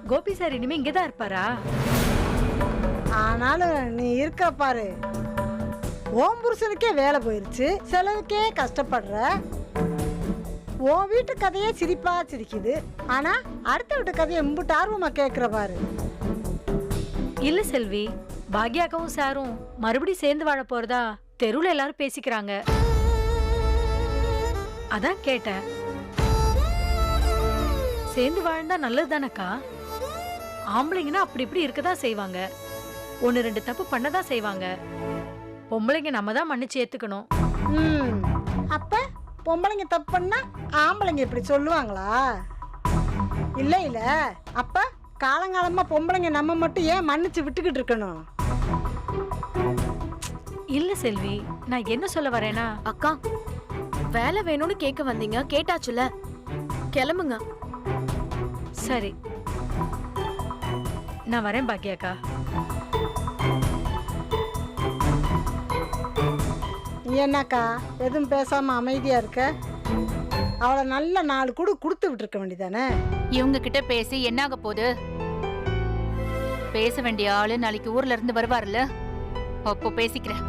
Gopi sir இனிமே இங்கதான் இருப்பாரா? ஆனாலும் நீ இருக்க பாரு, ஓம் புருஷனுக்கே வேலை போயிருச்சு, செலவுக்கே கஷ்டப்படுற. உன் வீட்டு கதையே சிரிப்பா சிரிக்குது, ஆனா அடுத்த வீட்டு கதையை எம்பிட்டு ஆர்வமா கேட்கிற பாரு. இல்ல செல்வி, பாக்யாக்காவும் சாரும் மறுபடியும் சேர்ந்து வாழ போறதா தெருவுல எல்லாரும் பேசிக்கிறாங்க. அதான் கேட்டேன். சேர்ந்து வாழ்ந்தா நல்லது தானக்கா? ஆம்பளைங்கன்னா அப்படி இப்படி இருக்கதான் செய்வாங்க, ஒன்னு ரெண்டு தப்பு பண்ணதான் செய்வாங்க. பொம்பளைங்க நம்ம தான் மன்னிச்சு ஏத்துக்கணும். அப்ப பொம்பளைங்க தப்பு பண்ணா ஆம்பளைங்க இப்படி சொல்லுவாங்களா? இல்ல இல்ல, அப்ப காலங்காலமா பொம்பளைங்க நம்ம மட்டும் ஏன் மன்னிச்சு விட்டுக்கிட்டு இருக்கணும்? இல்ல செல்வி, நான் என்ன சொல்ல வரேன்னா, அக்கா வேலை வேணும்னு கேட்க வந்தீங்க, கேட்டாச்சுல, கிளம்புங்க. சரி நான் வரேன் பாக்யாக்கா. நீ என்னக்கா எதுவும் பேசாம அமைதியா இருக்க? அவளை நல்ல 4 கூடு கொடுத்து விட்டுருக்க வேண்டியதானே? இவங்க கிட்ட பேசி என்ன ஆக போகுது? பேச வேண்டிய ஆளு நாளைக்கு ஊர்ல இருந்து வருவாருல்ல, அப்போ பேசிக்கிறேன்.